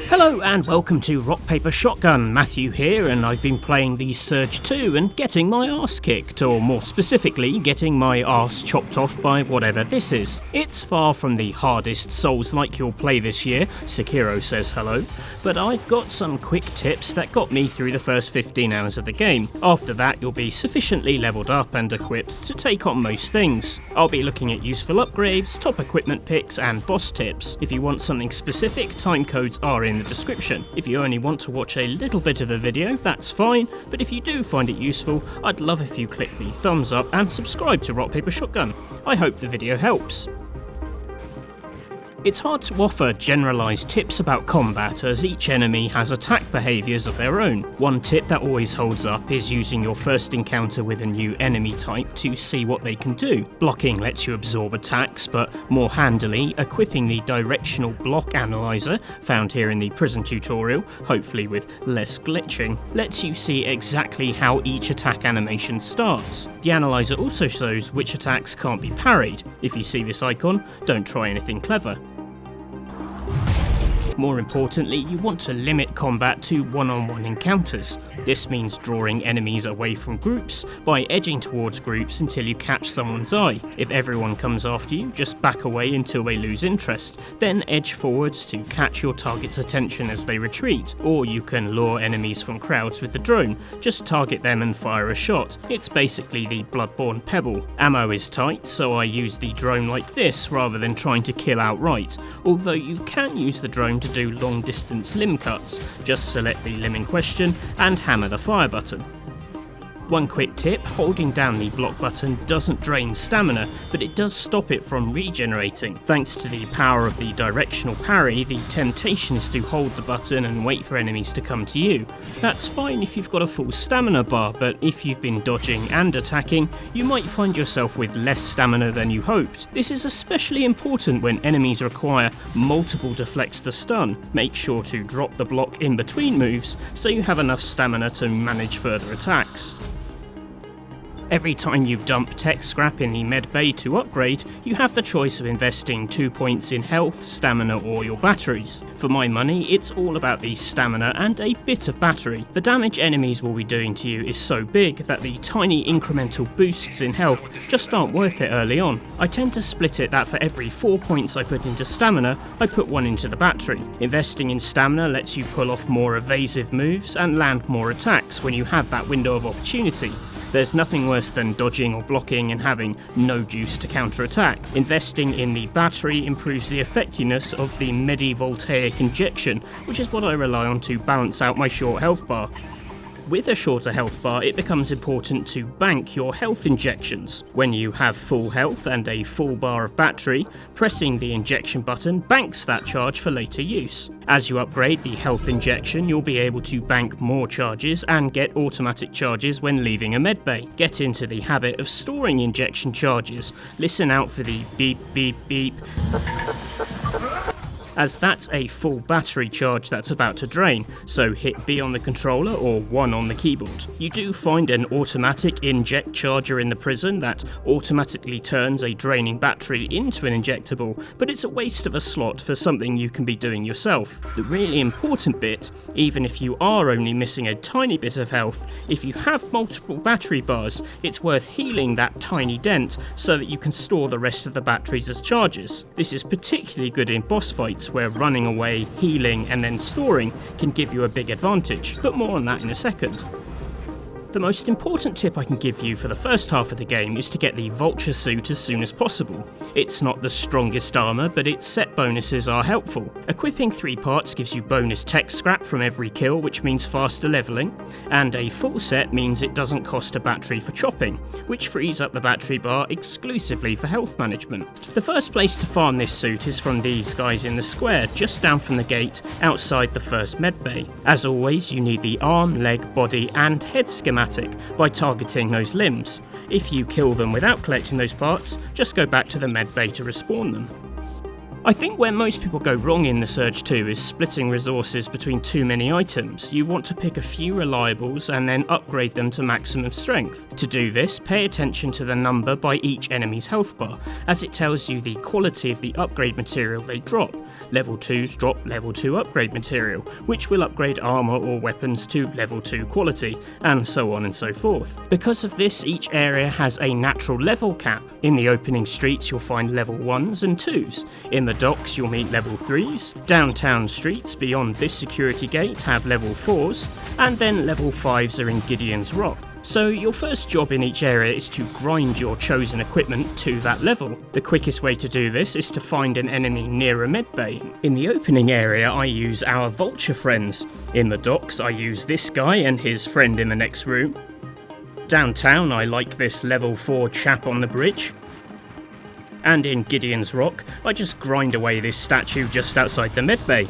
Hello and welcome to Rock Paper Shotgun. Matthew here, and I've been playing the Surge 2 and getting my arse kicked, or more specifically, getting my arse chopped off by whatever this is. It's far from the hardest Souls-like you'll play this year, Sekiro says hello, but I've got some quick tips that got me through the first 15 hours of the game. After that, you'll be sufficiently leveled up and equipped to take on most things. I'll be looking at useful upgrades, top equipment picks, and boss tips. If you want something specific, timecodes are in the description. If you only want to watch a little bit of the video, that's fine, but if you do find it useful, I'd love if you click the thumbs up and subscribe to Rock Paper Shotgun. I hope the video helps. It's hard to offer generalised tips about combat as each enemy has attack behaviours of their own. One tip that always holds up is using your first encounter with a new enemy type to see what they can do. Blocking lets you absorb attacks, but more handily, equipping the directional block analyzer, found here in the prison tutorial, hopefully with less glitching, lets you see exactly how each attack animation starts. The analyzer also shows which attacks can't be parried. If you see this icon, don't try anything clever. More importantly, you want to limit combat to one-on-one encounters. This means drawing enemies away from groups by edging towards groups until you catch someone's eye. If everyone comes after you, just back away until they lose interest, then edge forwards to catch your target's attention as they retreat. Or you can lure enemies from crowds with the drone, just target them and fire a shot. It's basically the Bloodborne Pebble. Ammo is tight, so I use the drone like this rather than trying to kill outright, although you can use the drone to do long distance limb cuts. Just select the limb in question and hammer the fire button. One quick tip, holding down the block button doesn't drain stamina, but it does stop it from regenerating. Thanks to the power of the directional parry, the temptation is to hold the button and wait for enemies to come to you. That's fine if you've got a full stamina bar, but if you've been dodging and attacking, you might find yourself with less stamina than you hoped. This is especially important when enemies require multiple deflects to stun. Make sure to drop the block in between moves so you have enough stamina to manage further attacks. Every time you dump tech scrap in the med bay to upgrade, you have the choice of investing 2 points in health, stamina or your batteries. For my money, it's all about the stamina and a bit of battery. The damage enemies will be doing to you is so big that the tiny incremental boosts in health just aren't worth it early on. I tend to split it that for every 4 points I put into stamina, I put 1 into the battery. Investing in stamina lets you pull off more evasive moves and land more attacks when you have that window of opportunity. There's nothing worse than dodging or blocking and having no juice to counterattack. Investing in the battery improves the effectiveness of the VULTR injection, which is what I rely on to balance out my short health bar. With a shorter health bar, it becomes important to bank your health injections. When you have full health and a full bar of battery, pressing the injection button banks that charge for later use. As you upgrade the health injection, you'll be able to bank more charges and get automatic charges when leaving a medbay. Get into the habit of storing injection charges. Listen out for the beep beep beep, as that's a full battery charge that's about to drain, so hit B on the controller or 1 on the keyboard. You do find an automatic inject charger in the prison that automatically turns a draining battery into an injectable, but it's a waste of a slot for something you can be doing yourself. The really important bit, even if you are only missing a tiny bit of health, if you have multiple battery bars, it's worth healing that tiny dent so that you can store the rest of the batteries as charges. This is particularly good in boss fights, where running away, healing and then storing can give you a big advantage, but more on that in a second. The most important tip I can give you for the first half of the game is to get the VULTR suit as soon as possible. It's not the strongest armour, but its set bonuses are helpful. Equipping 3 parts gives you bonus tech scrap from every kill, which means faster levelling, and a full set means it doesn't cost a battery for chopping, which frees up the battery bar exclusively for health management. The first place to farm this suit is from these guys in the square, just down from the gate, outside the first medbay. As always, you need the arm, leg, body and head schematic by targeting those limbs. If you kill them without collecting those parts, just go back to the medbay to respawn them. I think where most people go wrong in the Surge 2 is splitting resources between too many items. You want to pick a few reliables and then upgrade them to maximum strength. To do this, pay attention to the number by each enemy's health bar, as it tells you the quality of the upgrade material they drop. Level 2s drop level 2 upgrade material, which will upgrade armour or weapons to level 2 quality, and so on and so forth. Because of this, each area has a natural level cap. In the opening streets you'll find level 1s and 2s. In the docks you'll meet level 3s. Downtown streets beyond this security gate have level 4s, and then level 5s are in Gideon's Rock. So your first job in each area is to grind your chosen equipment to that level. The quickest way to do this is to find an enemy near a medbay. In the opening area I use our VULTR friends. In the docks I use this guy and his friend in the next room. Downtown I like this level 4 chap on the bridge. And in Gideon's Rock I just grind away this statue just outside the medbay.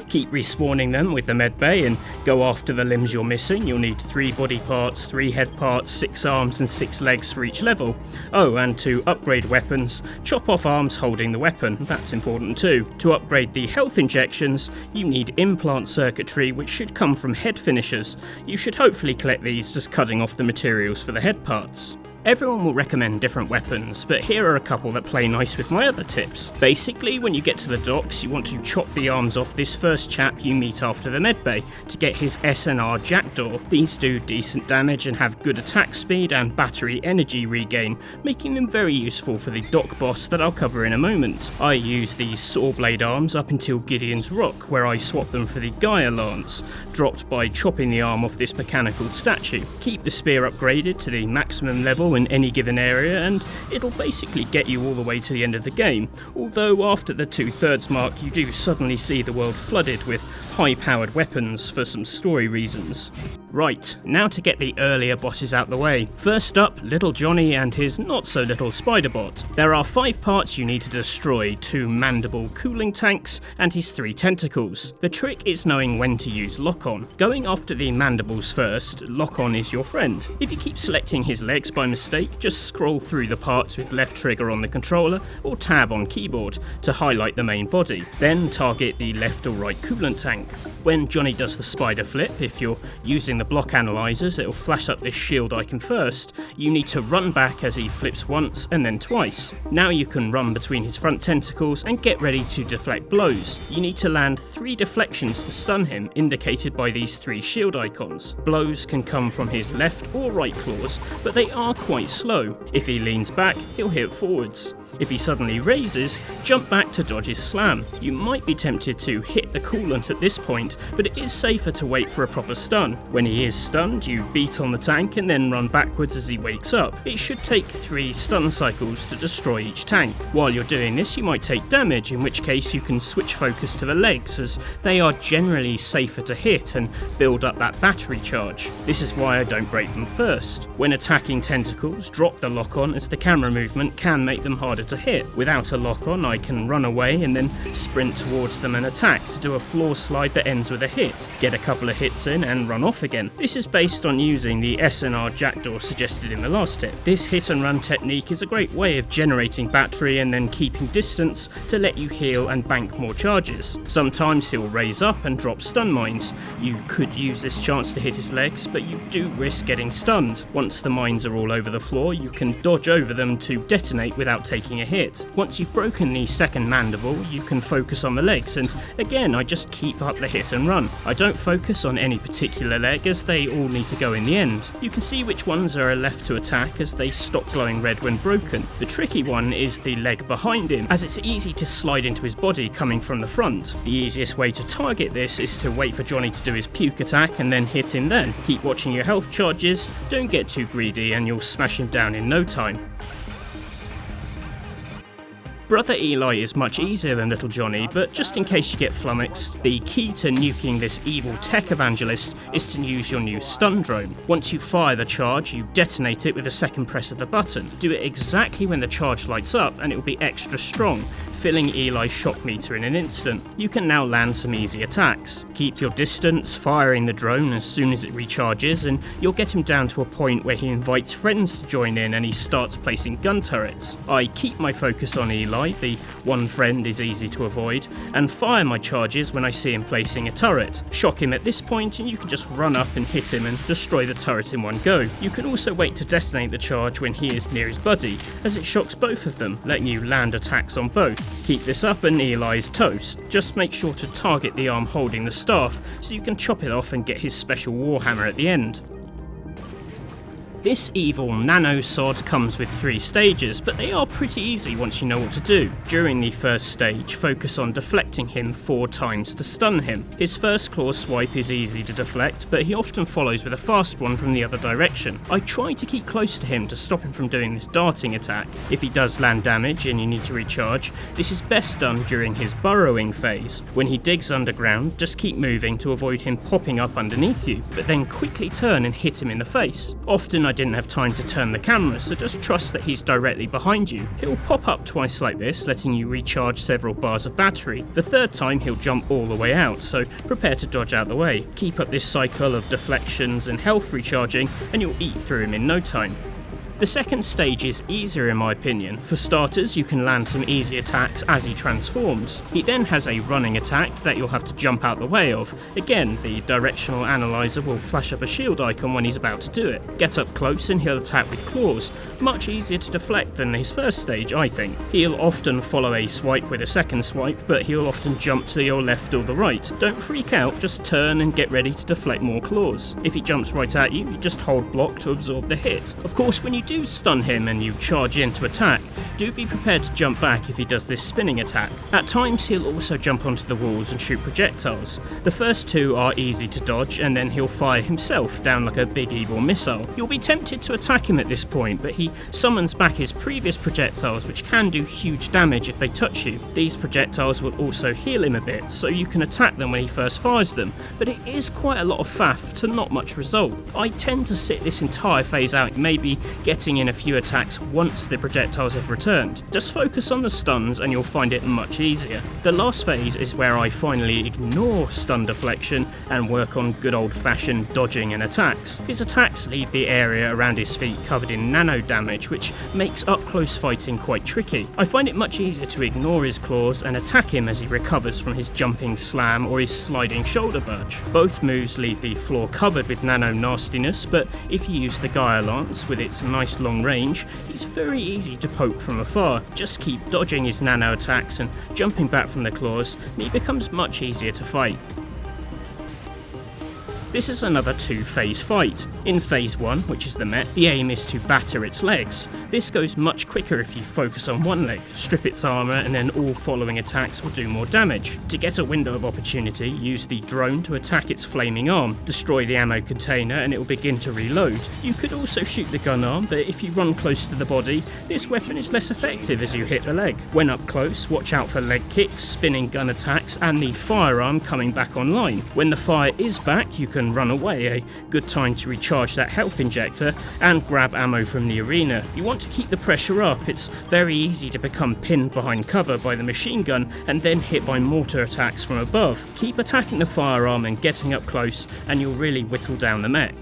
Keep respawning them with the medbay and go after the limbs you're missing. You'll need 3 body parts, 3 head parts, 6 arms and 6 legs for each level. Oh, and to upgrade weapons, chop off arms holding the weapon, that's important too. To upgrade the health injections, you need implant circuitry which should come from head finishers. You should hopefully collect these just cutting off the materials for the head parts. Everyone will recommend different weapons, but here are a couple that play nice with my other tips. Basically, when you get to the docks, you want to chop the arms off this first chap you meet after the medbay to get his SNR jackdaw. These do decent damage and have good attack speed and battery energy regain, making them very useful for the dock boss that I'll cover in a moment. I use these saw blade arms up until Gideon's Rock, where I swap them for the Gaia Lance, dropped by chopping the arm off this mechanical statue. Keep the spear upgraded to the maximum level in any given area and it'll basically get you all the way to the end of the game, although after the 2/3 mark you do suddenly see the world flooded with high-powered weapons for some story reasons. Right, now to get the earlier bosses out the way. First up, Little Johnny and his not-so-little spider-bot. There are 5 parts you need to destroy, 2 mandible cooling tanks and his 3 tentacles. The trick is knowing when to use lock-on. Going after the mandibles first, lock-on is your friend. If you keep selecting his legs by mistake, just scroll through the parts with left trigger on the controller or tab on keyboard to highlight the main body. Then target the left or right coolant tank. When Johnny does the spider flip, if you're using the block analyzers, it'll flash up this shield icon first. You need to run back as he flips once and then twice. Now you can run between his front tentacles and get ready to deflect blows. You need to land 3 deflections to stun him, indicated by these 3 shield icons. Blows can come from his left or right claws, but they are quite slow. If he leans back, he'll hit forwards. If he suddenly raises, jump back to dodge his slam. You might be tempted to hit the coolant at this point, but it is safer to wait for a proper stun. When he is stunned, you beat on the tank and then run backwards as he wakes up. It should take 3 stun cycles to destroy each tank. While you're doing this, you might take damage, in which case you can switch focus to the legs, as they are generally safer to hit and build up that battery charge. This is why I don't break them first. When attacking tentacles, drop the lock-on, as the camera movement can make them harder to hit. Without a lock-on, I can run away and then sprint towards them and attack to do a floor slide that ends with a hit, get a couple of hits in and run off again. This is based on using the SNR jackdaw suggested in the last tip. This hit and run technique is a great way of generating battery and then keeping distance to let you heal and bank more charges. Sometimes he'll raise up and drop stun mines. You could use this chance to hit his legs, but you do risk getting stunned. Once the mines are all over the floor, you can dodge over them to detonate without taking a hit. Once you've broken the second mandible, you can focus on the legs, and again I just keep up the hit and run. I don't focus on any particular leg, as they all need to go in the end. You can see which ones are left to attack, as they stop glowing red when broken. The tricky one is the leg behind him, as it's easy to slide into his body coming from the front. The easiest way to target this is to wait for Johnny to do his puke attack and then hit him then. Keep watching your health charges, don't get too greedy and you'll smash him down in no time. Brother Eli is much easier than Little Johnny, but just in case you get flummoxed, the key to nuking this evil tech evangelist is to use your new stun drone. Once you fire the charge, you detonate it with a second press of the button. Do it exactly when the charge lights up and it will be extra strong. filling Eli's shock meter in an instant. You can now land some easy attacks. Keep your distance, firing the drone as soon as it recharges, and you'll get him down to a point where he invites friends to join in and he starts placing gun turrets. I keep my focus on Eli, the one friend is easy to avoid, and fire my charges when I see him placing a turret. Shock him at this point and you can just run up and hit him and destroy the turret in one go. You can also wait to detonate the charge when he is near his buddy, as it shocks both of them, letting you land attacks on both. Keep this up and Eli is toast. Just make sure to target the arm holding the staff so you can chop it off and get his special warhammer at the end. This evil nano sod comes with 3 stages, but they are pretty easy once you know what to do. During the first stage, focus on deflecting him 4 times to stun him. His first claw swipe is easy to deflect, but he often follows with a fast one from the other direction. I try to keep close to him to stop him from doing this darting attack. If he does land damage and you need to recharge, this is best done during his burrowing phase. When he digs underground, just keep moving to avoid him popping up underneath you, but then quickly turn and hit him in the face. Often I didn't have time to turn the camera, so just trust that he's directly behind you. He'll pop up twice like this, letting you recharge several bars of battery. The third time he'll jump all the way out, so prepare to dodge out the way. Keep up this cycle of deflections and health recharging and you'll eat through him in no time. The second stage is easier in my opinion. For starters, you can land some easy attacks as he transforms. He then has a running attack that you'll have to jump out the way of. Again, the directional analyzer will flash up a shield icon when he's about to do it. Get up close and he'll attack with claws. Much easier to deflect than his first stage, I think. He'll often follow a swipe with a second swipe, but he'll often jump to your left or the right. Don't freak out, just turn and get ready to deflect more claws. If he jumps right at you, you just hold block to absorb the hit. Of course, when you do stun him and you charge in to attack, do be prepared to jump back if he does this spinning attack. At times he'll also jump onto the walls and shoot projectiles. The first 2 are easy to dodge and then he'll fire himself down like a big evil missile. You'll be tempted to attack him at this point, but he summons back his previous projectiles which can do huge damage if they touch you. These projectiles will also heal him a bit, so you can attack them when he first fires them, but it is quite a lot of faff to not much result. I tend to sit this entire phase out, maybe getting in a few attacks once the projectiles have returned. Just focus on the stuns and you'll find it much easier. The last phase is where I finally ignore stun deflection and work on good old-fashioned dodging and attacks. His attacks leave the area around his feet covered in nano damage, which makes up-close fighting quite tricky. I find it much easier to ignore his claws and attack him as he recovers from his jumping slam or his sliding shoulder budge. Both moves leave the floor covered with nano nastiness, but if you use the Gaia Lance with its nice long range, he's very easy to poke from afar. Just keep dodging his nano attacks and jumping back from the claws, and he becomes much easier to fight. This is another 2-phase fight. In phase 1, which is the Met, the aim is to batter its legs. This goes much quicker if you focus on one leg, strip its armour, and then all following attacks will do more damage. To get a window of opportunity, use the drone to attack its flaming arm, destroy the ammo container and it will begin to reload. You could also shoot the gun arm, but if you run close to the body, this weapon is less effective as you hit the leg. When up close, watch out for leg kicks, spinning gun attacks and the firearm coming back online. When the fire is back, you can run away, a good time to recharge that health injector and grab ammo from the arena. You want to keep the pressure up. It's very easy to become pinned behind cover by the machine gun and then hit by mortar attacks from above. Keep attacking the firearm and getting up close and you'll really whittle down the mech.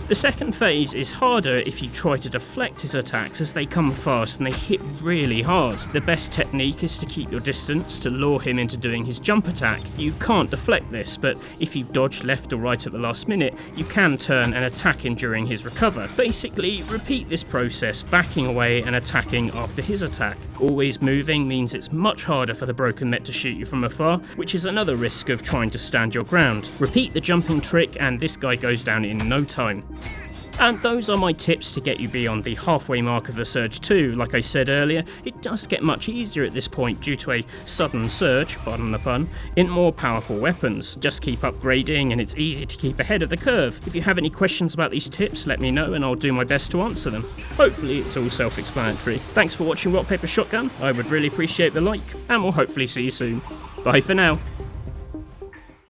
The second phase is harder if you try to deflect his attacks as they come fast and they hit really hard. The best technique is to keep your distance to lure him into doing his jump attack. You can't deflect this, but if you dodge left or right at the last minute, you can turn and attack him during his recover. Basically, repeat this process, backing away and attacking after his attack. Always moving means it's much harder for the broken mech to shoot you from afar, which is another risk of trying to stand your ground. Repeat the jumping trick and this guy goes down in no time. And those are my tips to get you beyond the halfway mark of the Surge 2. Like I said earlier, it does get much easier at this point due to a sudden surge, pardon the pun, in more powerful weapons. Just keep upgrading and it's easy to keep ahead of the curve. If you have any questions about these tips, let me know and I'll do my best to answer them. Hopefully it's all self-explanatory. Thanks for watching Rock Paper Shotgun, I would really appreciate the like, and we'll hopefully see you soon. Bye for now.